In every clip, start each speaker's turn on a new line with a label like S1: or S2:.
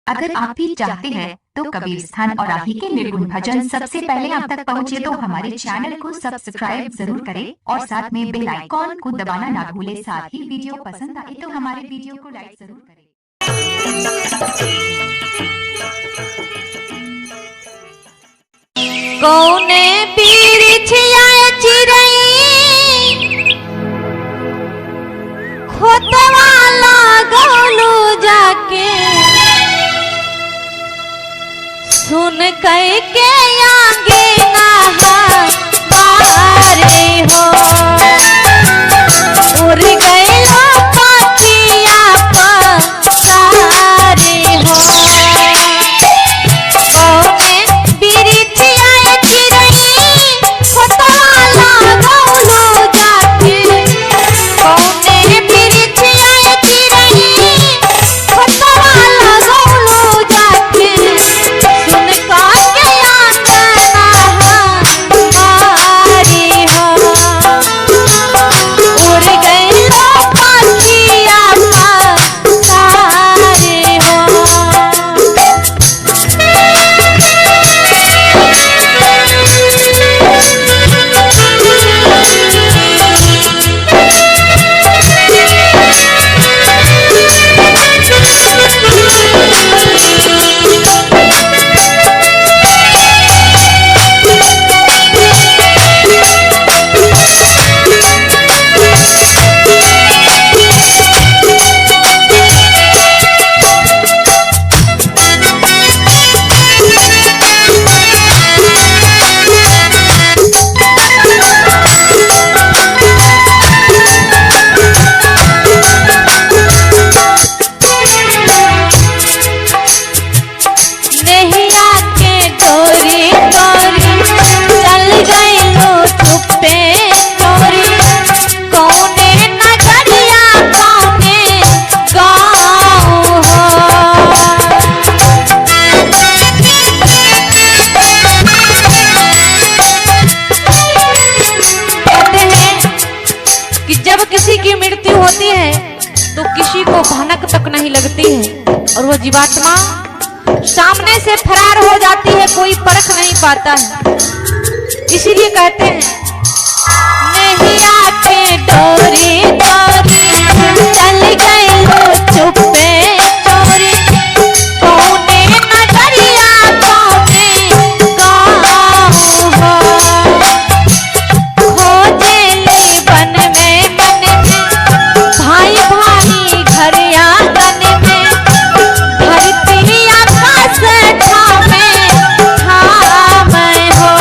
S1: अगर आप भी चाहते हैं तो कबीर स्थान और आप ही के निर्गुण भजन सबसे पहले आप तक पहुंचे तो हमारे चैनल को सब्सक्राइब जरूर करें और साथ में बेल आइकॉन को दबाना ना भूलें। साथ ही वीडियो पसंद आए तो हमारे वीडियो को लाइक जरूर करें।
S2: कौने पीरिछिया चिरई खोतवा लागलू जाके सुन कई के आगे नहारे हो उड़ गईलो पतिया पसारे हो। कौने बिरिछिया चिरई खोतवा लागलू जाके कौने बिरिछिया चिरई खोतवा लागलू जाके सुन का के आंगना हमारी हो उड़ गईलो पतिया पसारे हो। नैया के डोरी डोरी चल गईलो चुप्पे चोरी कौने नगरिया कौने गाँव हो। कहते हैं कि जब किसी की मृत्यु होती है तो किसी को भनक तक नहीं लगती है और वो जीवात्मा सामने से फरार हो जाती है, कोई परख नहीं पाता है। इसीलिए कहते हैं नैया के डोरी डोरी चल गईलो चुप्पे चोरी कौने नगरिया कौने गाँव हो खोजेली वन में मन में भाई भाई घर आंगन में धरती आकाश ठामे ठामे हो।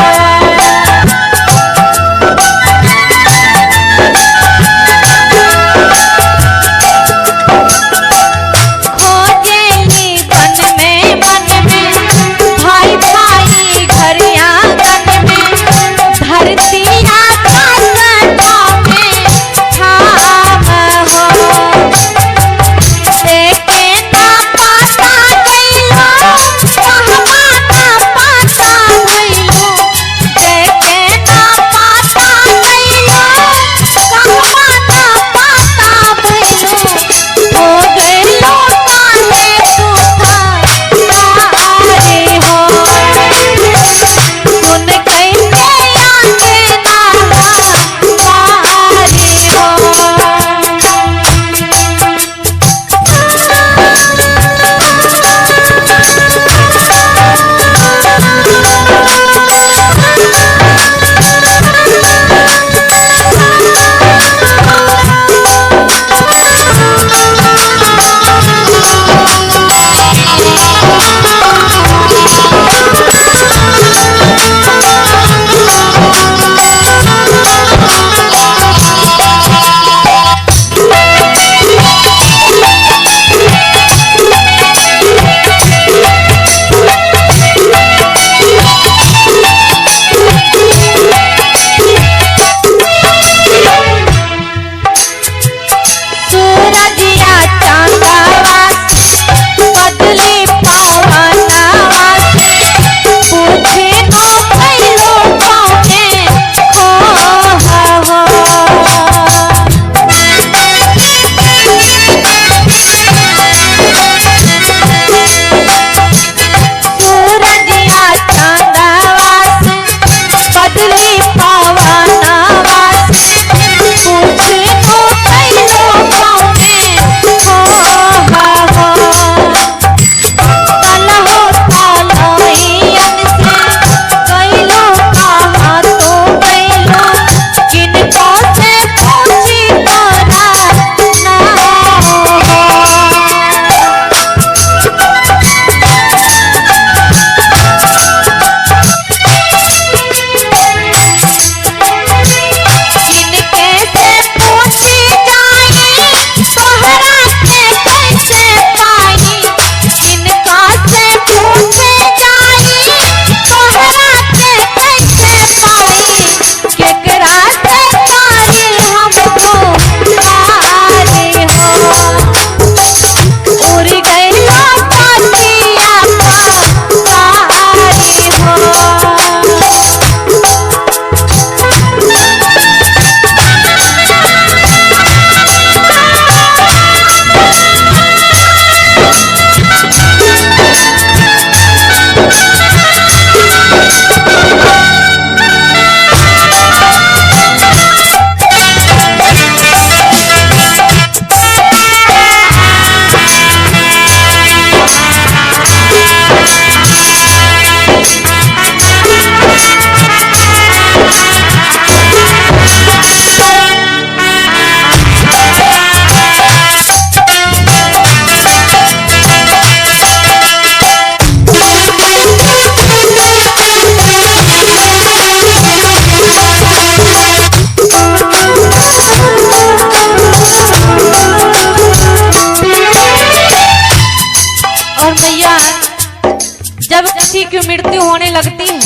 S2: किसी की मृत्यु होने लगती है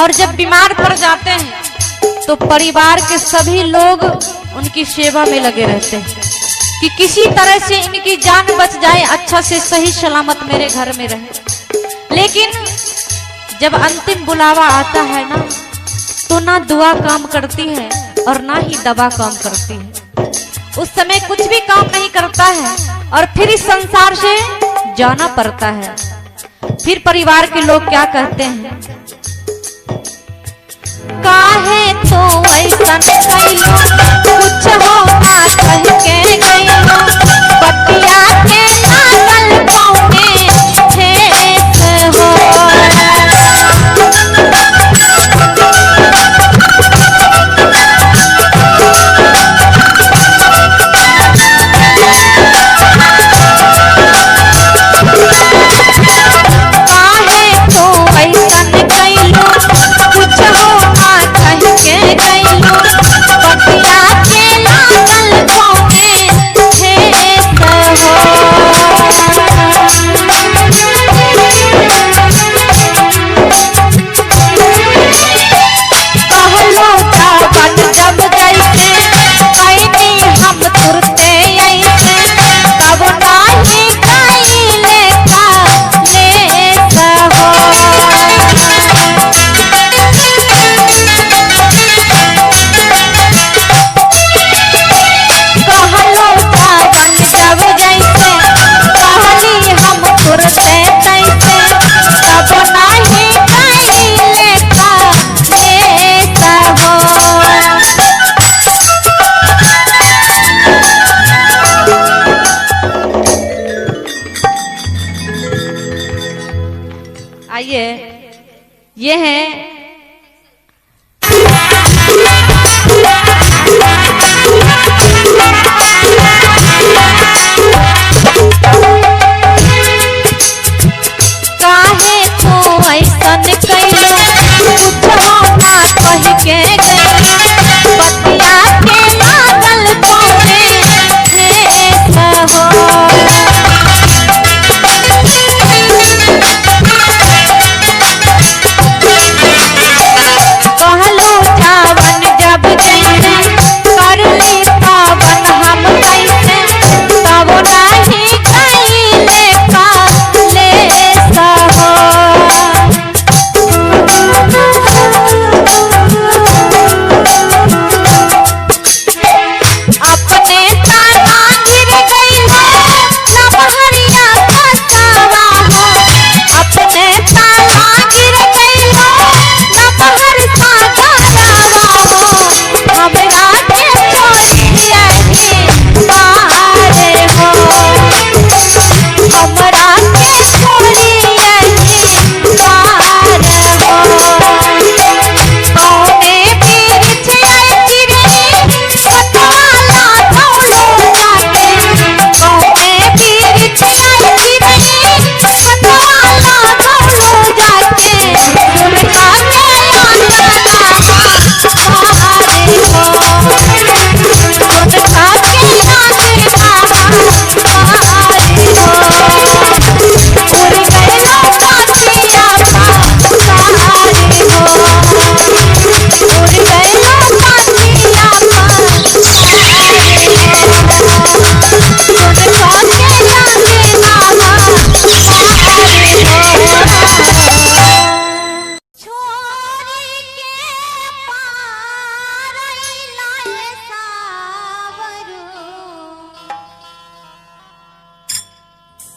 S2: और जब बीमार पड़ जाते हैं तो परिवार के सभी लोग उनकी सेवा में लगे रहते हैं कि किसी तरह से इनकी जान बच जाए, अच्छा से सही सलामत मेरे घर में रहे। लेकिन जब अंतिम बुलावा आता है ना, तो ना दुआ काम करती है और ना ही दवा काम करती है। उस समय कुछ भी काम नहीं करता है और फिर इस संसार से जाना पड़ता है। फिर परिवार के लोग क्या कहते हैं, काहे तो ऐसा कइलो, कुछ हो ना कह के गइलो, बतिया के लागल पाँव में ठेस हो। आइए, ये है काहे तो ऐसन कइलो, कुछ हो ना कह के गइलो, बतिया के लागल पाँव में ठेस हो।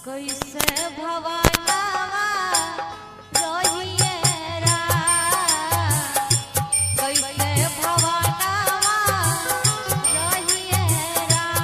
S2: कैसे भवनवा रहिए राम, कैसे भवनवा रहिए राम।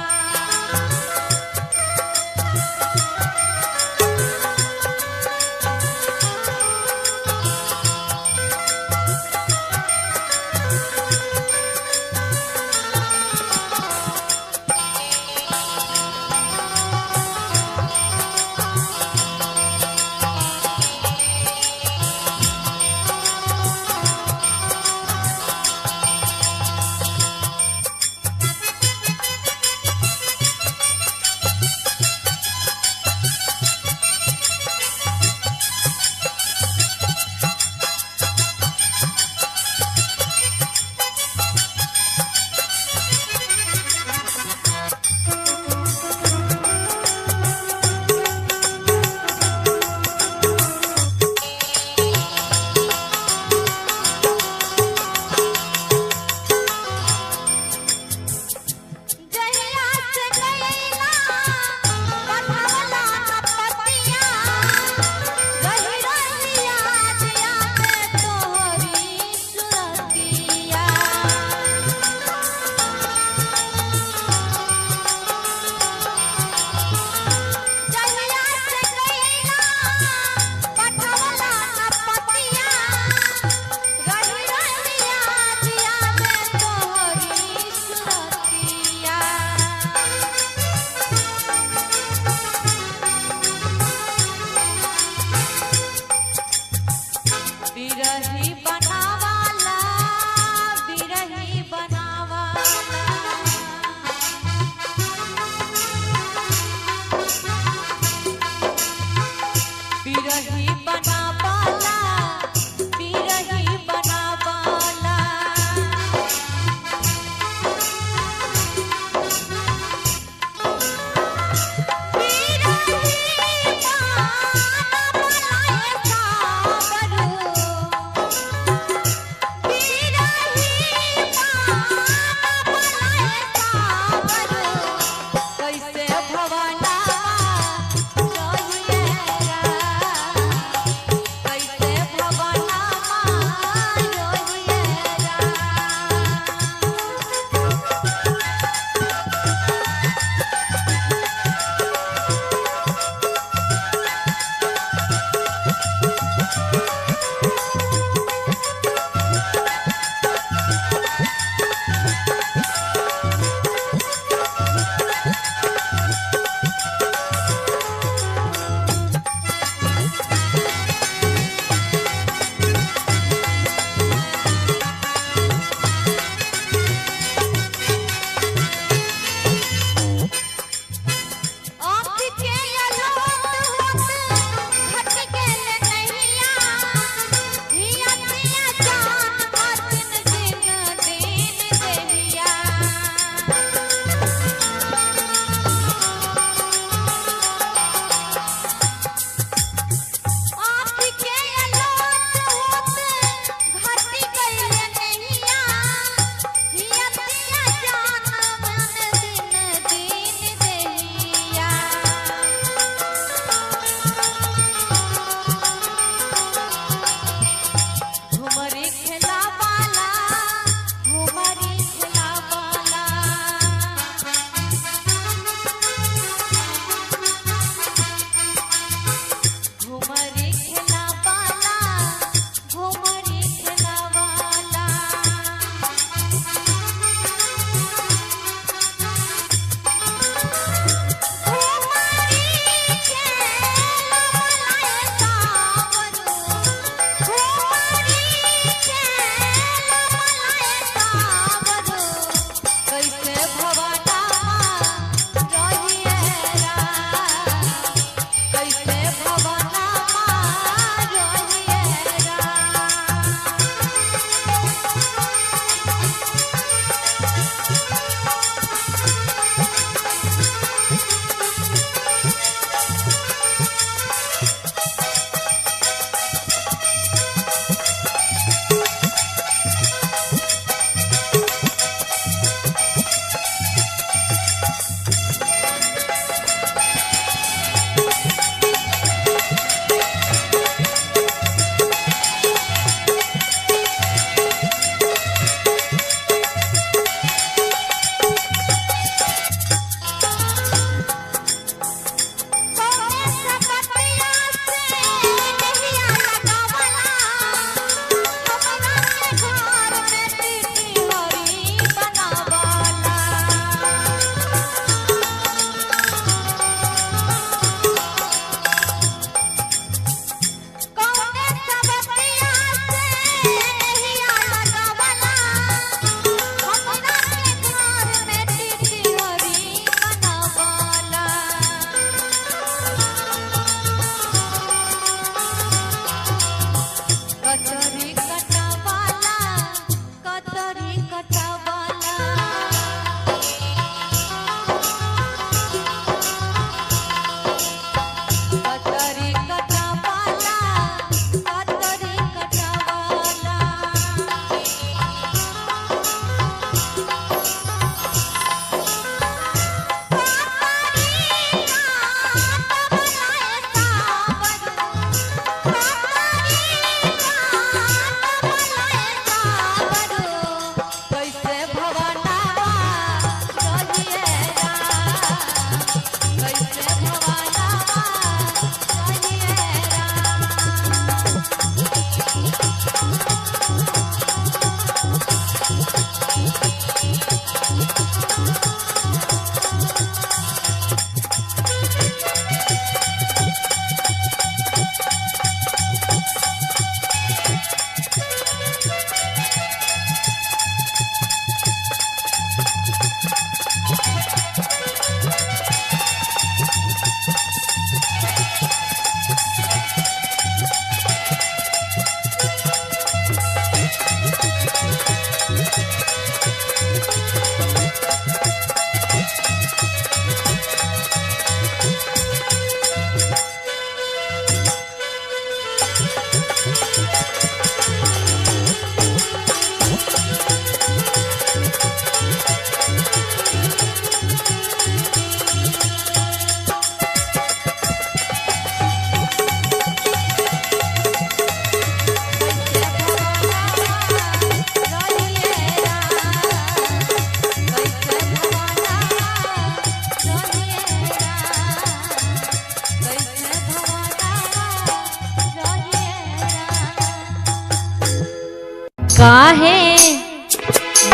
S2: काहे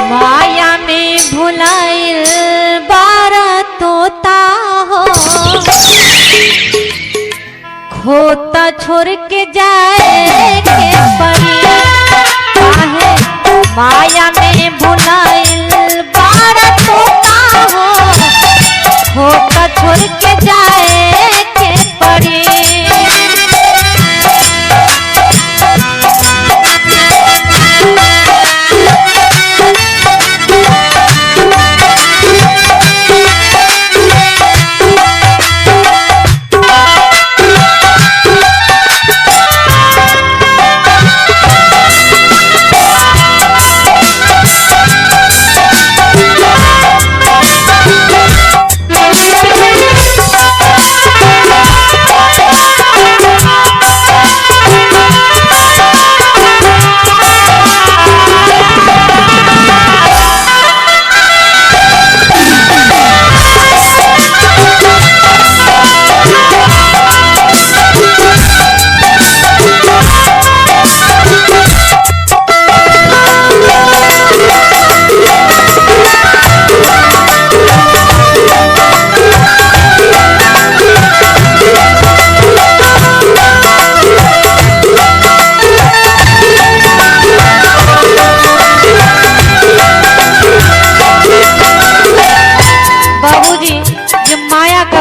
S2: माया में भुलाइल बारा तोता हो, खोता छोड़ के जाए के परी। काहे माया में भुलाइल बारा तोता हो, खोता छोड़ के जाए के परी।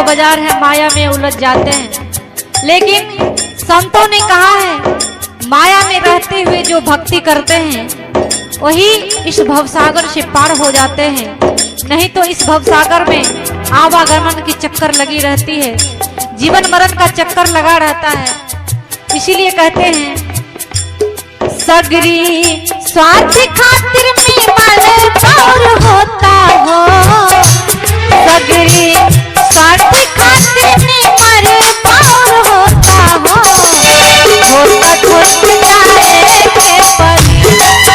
S2: बाजार है, माया में उलझ जाते हैं। लेकिन संतों ने कहा है माया में रहते हुए जो भक्ति करते हैं वही इस भवसागर से पार हो जाते हैं, नहीं तो इस भवसागर में आवागमन की चक्कर लगी रहती है, जीवन मरण का चक्कर लगा रहता है। इसीलिए कहते हैं सगरी स्वार्थ खातिर में मर कौर होता हो, सगरी स्वार्थ खातिर में मर कौर होता हो, होता छोड़ जाए के परी।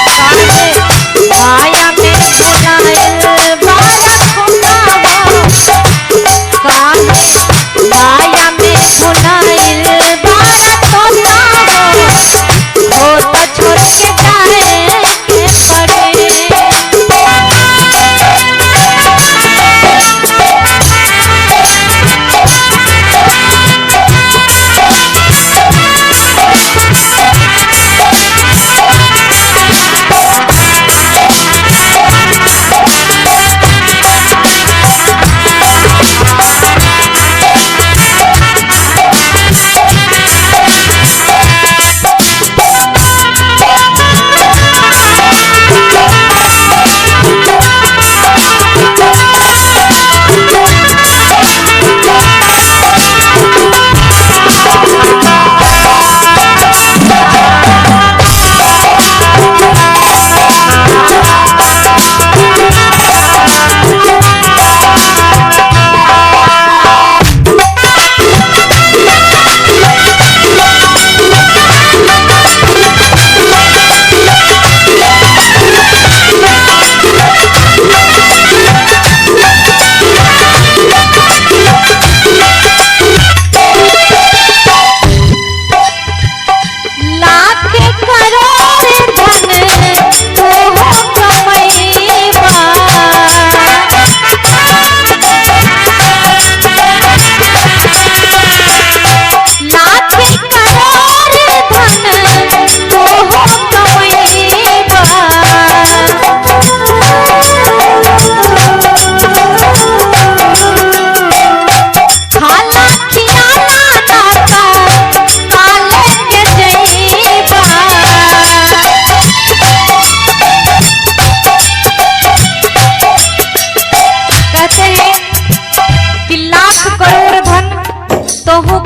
S2: काहे माया में भुलाइल बारा खोता हो, काहे माया में भुलाइल बारा खोता हो, होता छोड़ के जाए के परी।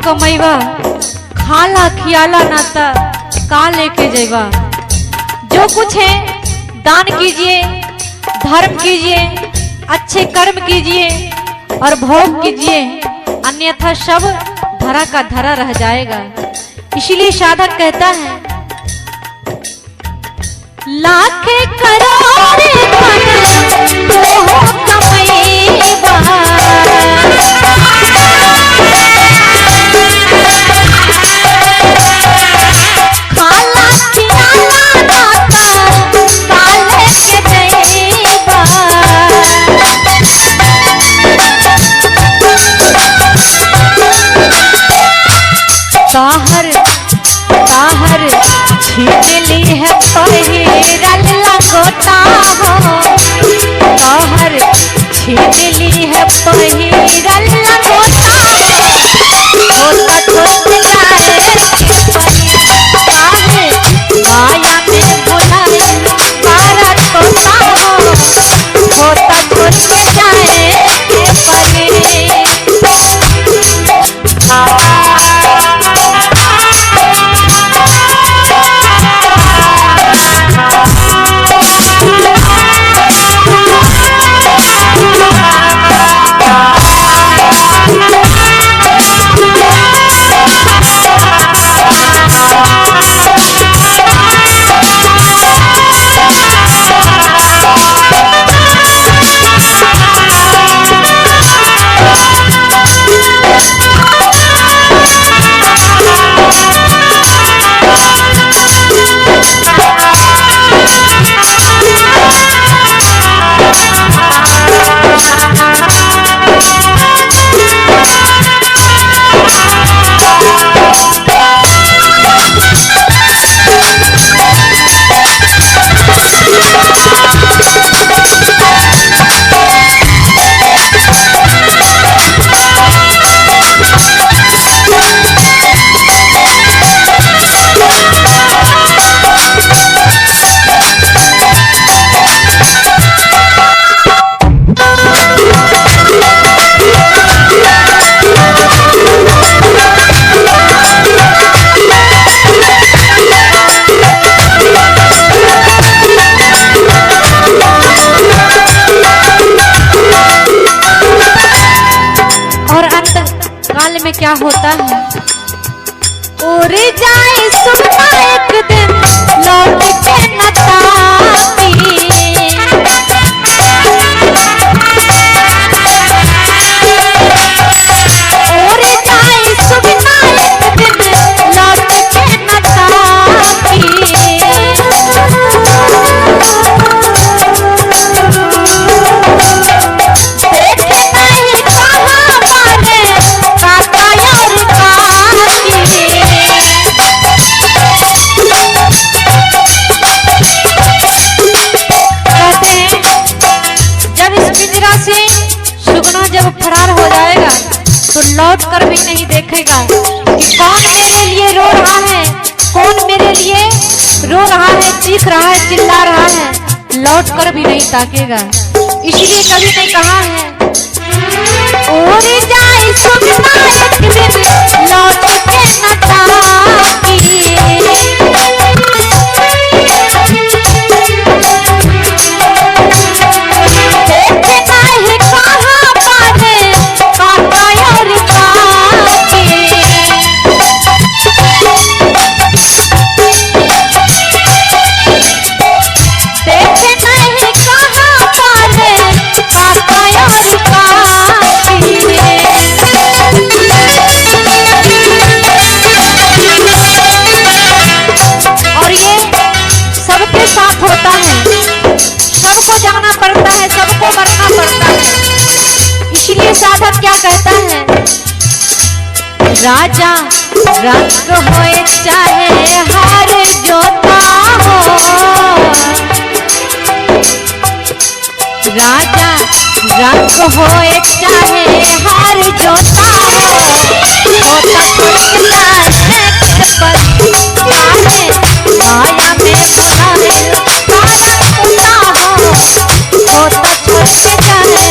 S2: कमैबा खाला खियाला नाता का लेके जैबा। जो कुछ है दान कीजिए, धर्म कीजिए, अच्छे कर्म कीजिए और भोग कीजिए, अन्यथा सब धरा का धरा रह जाएगा। इसीलिए साधक कहता है लाख करोड़ धन तो कमैबा, खाला खियाला नाता ताहर ताहर छीन ली है पहिरल लंगोटा हो, ताहर छीन ली है पहिरल लंगोटा हो, होता छूट जाए काहे माया में बुलाए मारा तोता हो, होता छूट जाए क्या होता है। उड़ जाए सुना एक दिन लौट के न ताती, उड़ जाए सुना एक दिन लौट के न ताती, फरार हो जाएगा तो लौट कर भी नहीं देखेगा कि कौन मेरे लिए रो रहा है, कौन मेरे लिए रो रहा है, चीख रहा है, चिल्ला रहा है, लौट कर भी नहीं ताकेगा। इसलिए कभी ने कहा है उड़ जाए सुना एक दिन लौट के न ताकी, जाना पड़ता है, सबको मरना पड़ता है। इसलिए साधक क्या कहता है, राजा रंग होए चाहे हार जोता हो, राजा रंग होए चाहे हार जोता हो, होता छूट जाए माया में बुलाए होता छूट जाए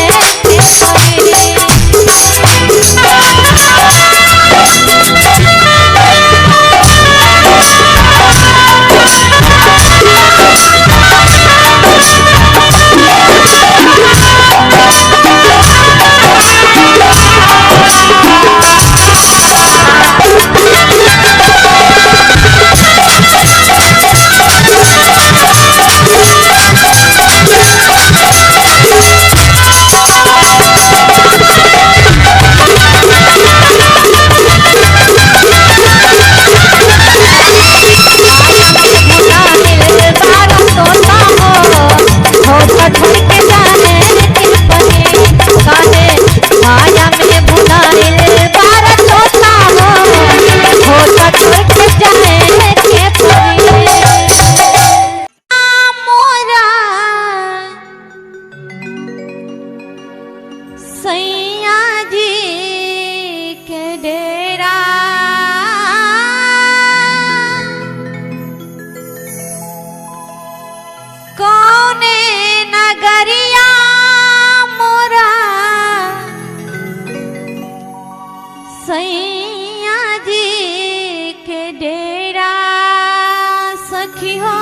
S2: सखी हो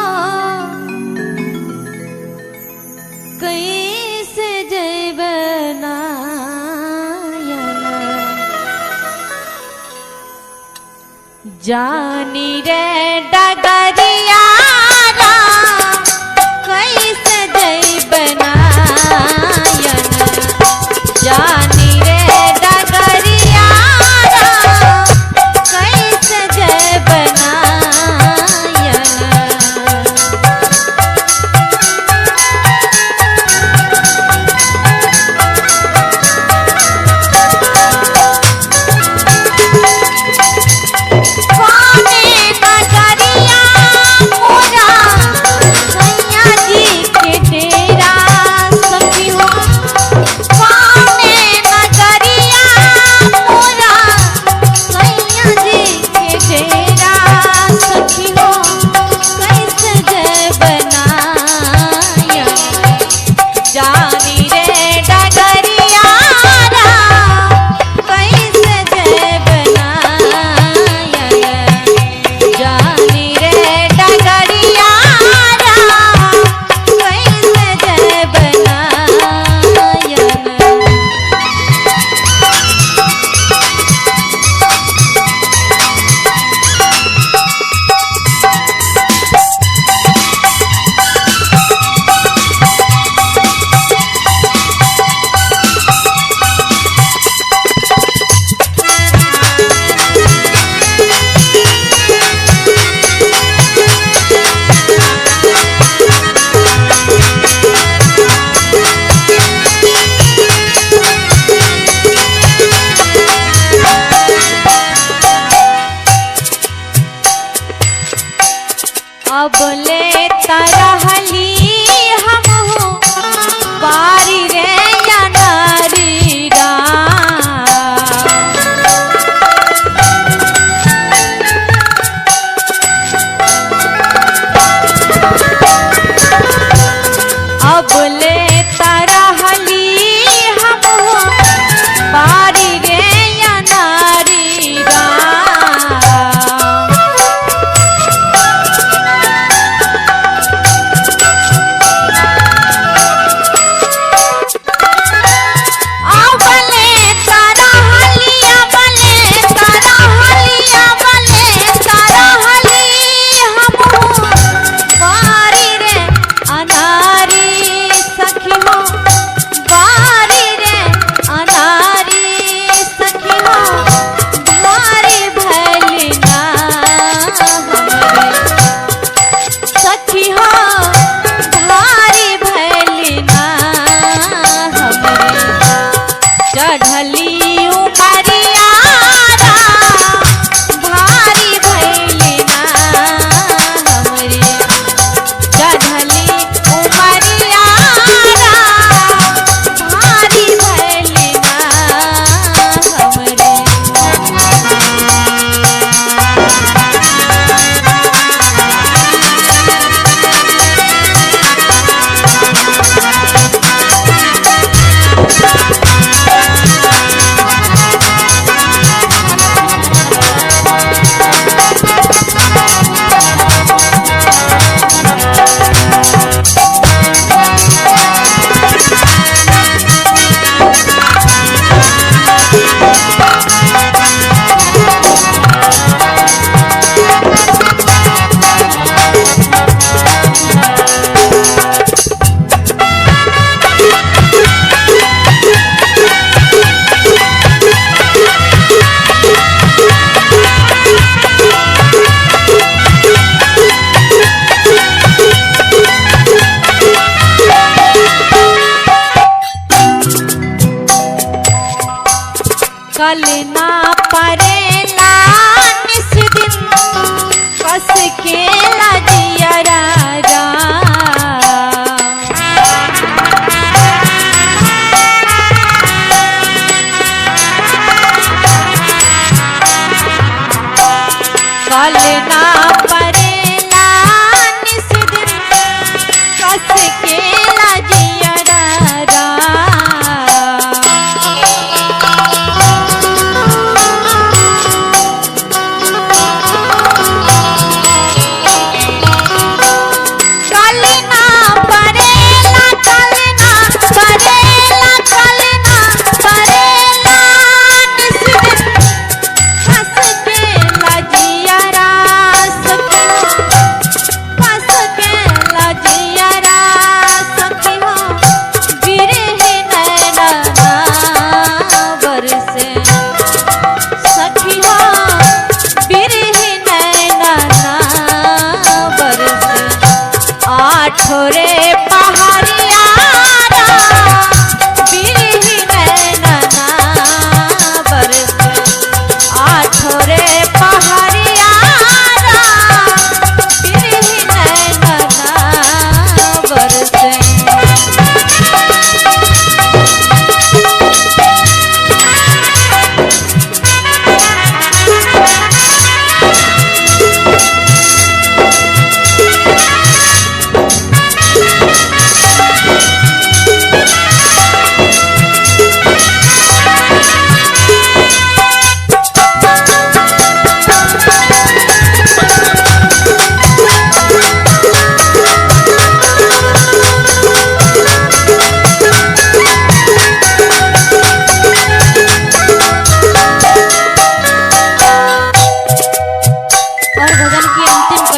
S2: कैसे जैबना जानी रे डगरिया कैसे जैबना जानी रे डगरिया कैसे जैबना अब ले तरहली हम हो बारी रे या नारी अब ले तरहली हम हो बारी रे या नारी कल ना परेला निस दिन कस के लजियरा कल ना परेला निस दिन कस के लजियरा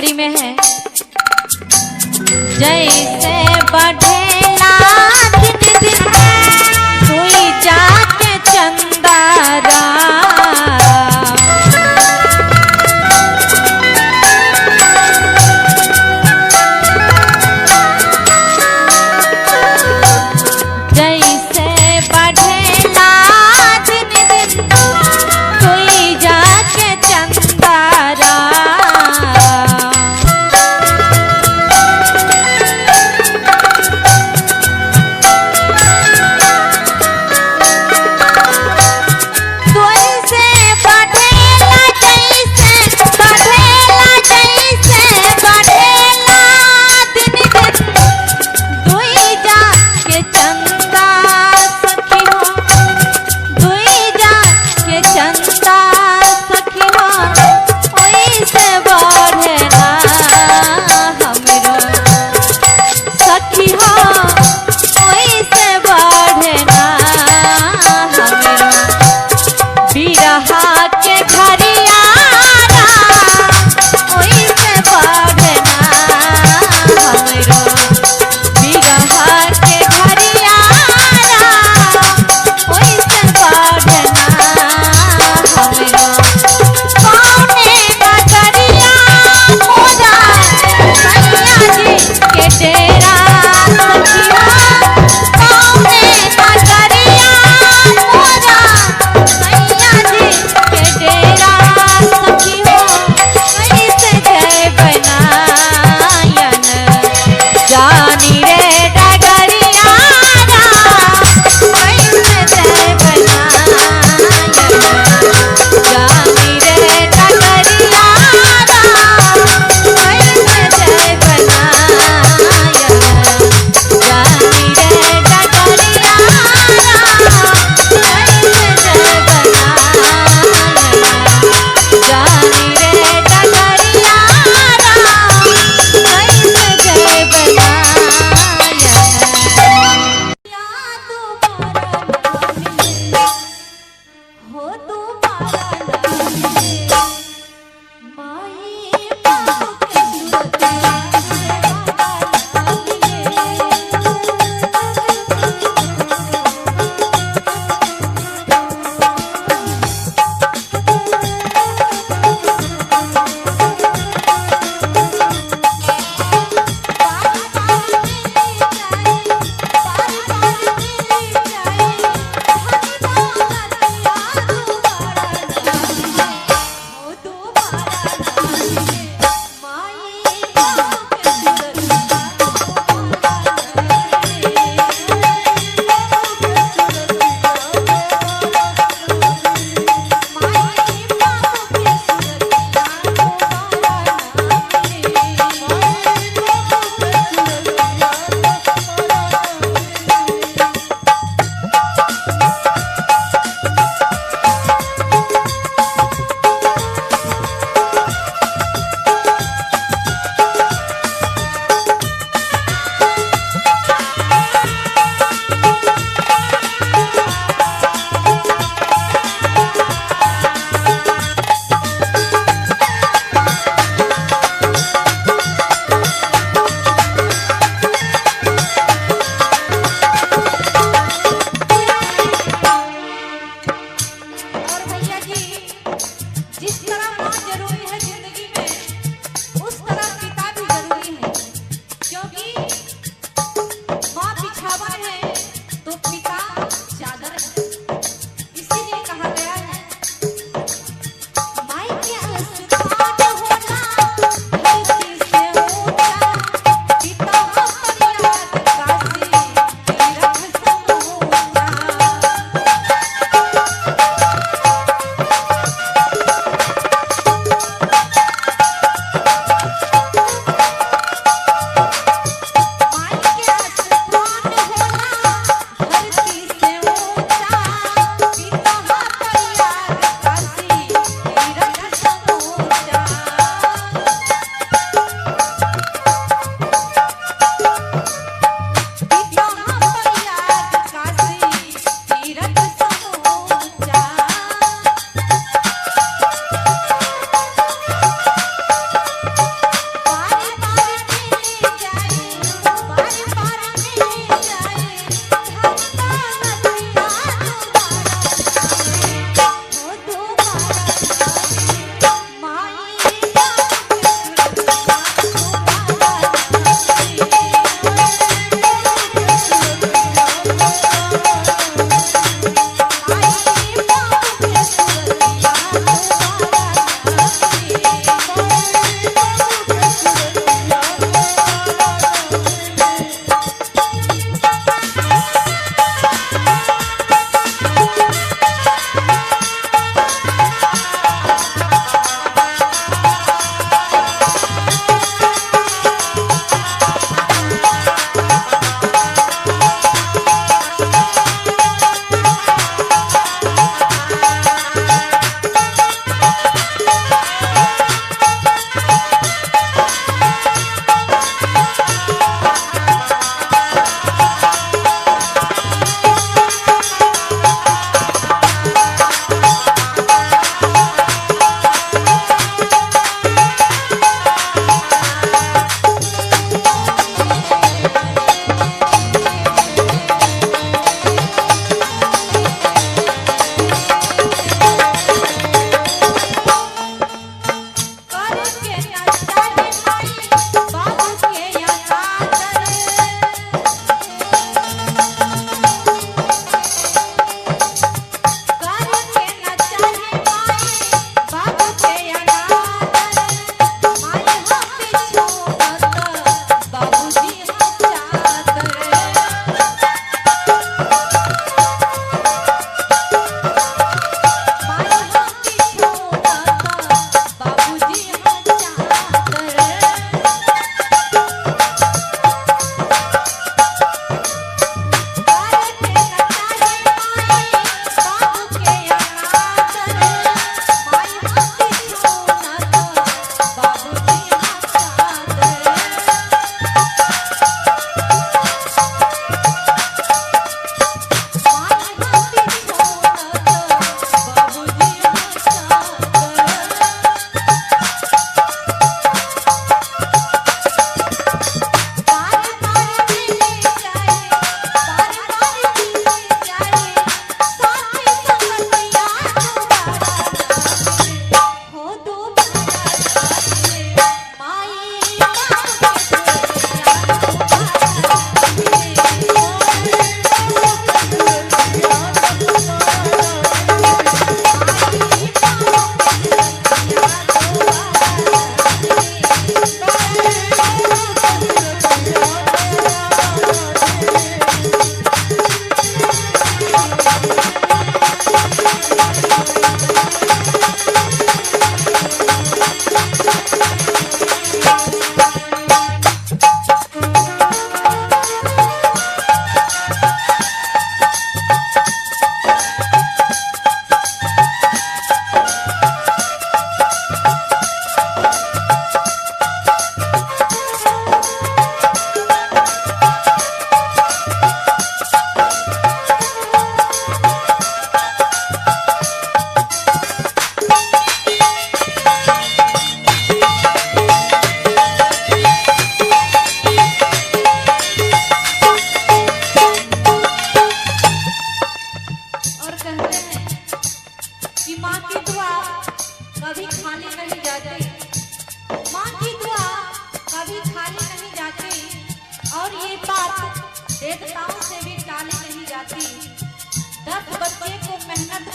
S2: पंक्ति में है, जैसे बढ़ेला दिन दिन सोई जाके चंदारा, जैसे बढ़ेला दिन दिन सोई जाके चंदारा,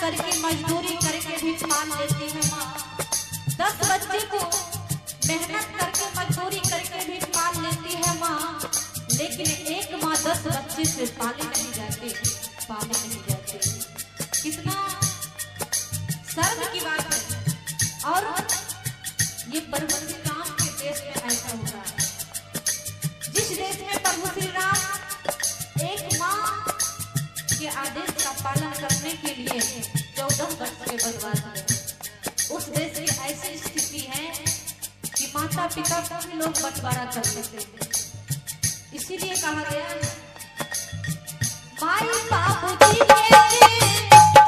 S2: करके मजदूरी करके भी पाल लेती है माँ। 10 बच्चे को मेहनत करके मजदूरी करके भी पाल लेती है माँ, लेकिन एक माँ 10 बच्चे से पाले नहीं जाती। कितना शर्म की बात है। और ये प्रभु श्री राम के देश में ऐसा हो रहा है, जिस देश में प्रभु श्री राम एक माँ के आदेश का पालन करने के लिए 14 वर्ष के वनवास में, उस देश की ऐसी स्थिति है कि माता पिता को भी लोग बंटवारा कर देते हैं। इसीलिए कहा गया है माई बाबूजी के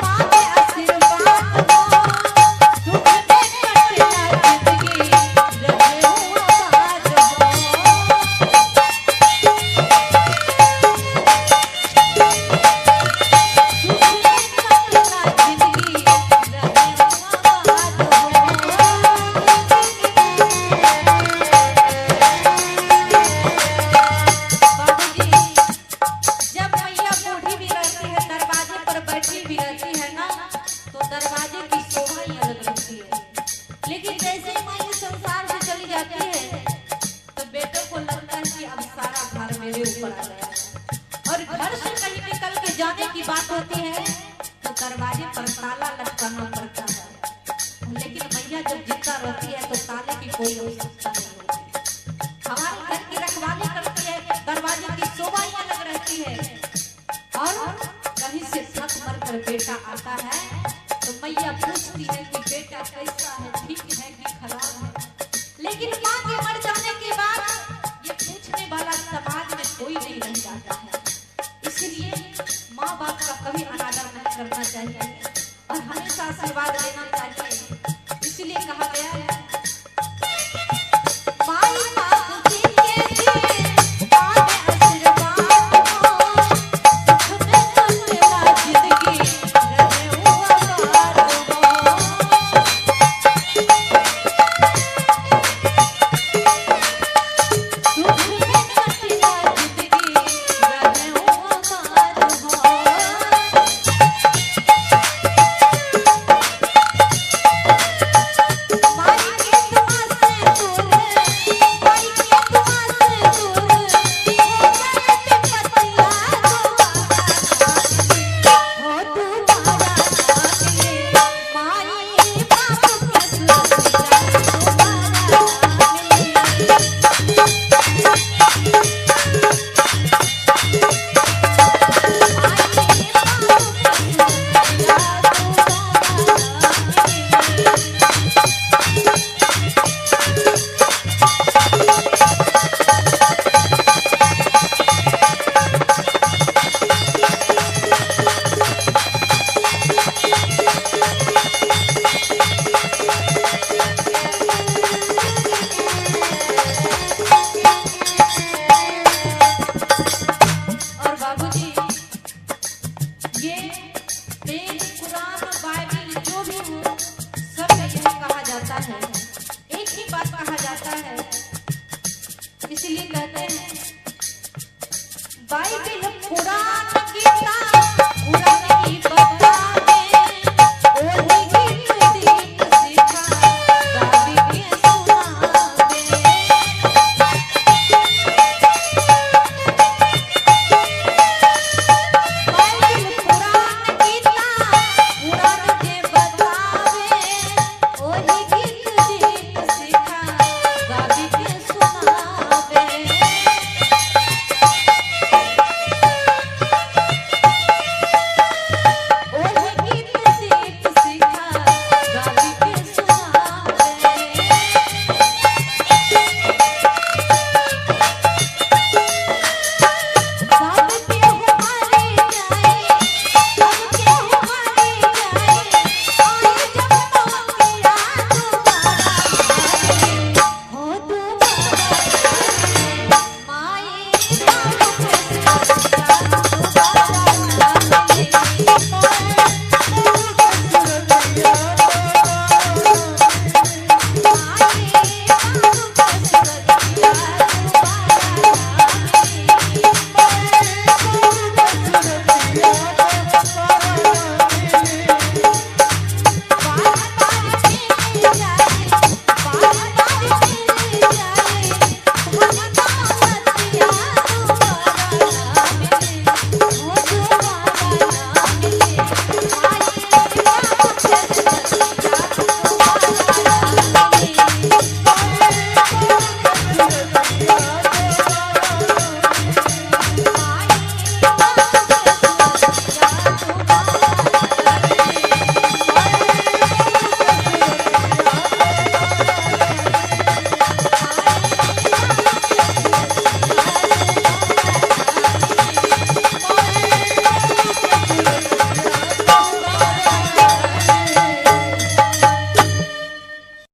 S2: मांगे आशीर्वाद हो, सुख में कटना जिंदगी रहे हो आबाद हो। और घर से कहीं निकल के जाने की बात होती है तो दरवाजे पर ताला लटकाना पड़ता है, लेकिन मैया जब जिंदा रहती है तो ताले की कोई आवश्यकता नहीं होती। हमारे घर की रखवाली करती है, दरवाजे की शोभाएं अलग रहती है। और कहीं से थक मर कर बेटा आता है तो मैया पूछती है कि बेटा कैसा है, ठीक है कि खराब है। लेकिन माँ के मर जाने के बाद ये पूछने वाला समाज में कोई नहीं रह जाता है। इसलिए माँ बाप का कभी अनादर नहीं करना चाहिए और हमेशा आशीर्वाद देना चाहिए। इसलिए कहा गया है माई बाबूजी के मांगे आशीर्वाद हो, सुख में कटना जिंदगी रहे हो आबाद हो। सुख में कटना जिंदगी रहे हो आबाद हो। माई के दुआ से दूर, माई के दुआ से दूर हो गए थे पतिया हो तुम्हारा नाम, माई बाप के सुरक्षा और बाबूजी ये वेद कुरान बाइबल जो भी हो सब में यही कहा जाता है, एक ही बात कहा जाता है। इसलिए कहते हैं बाइबल कुरान गीता पूरा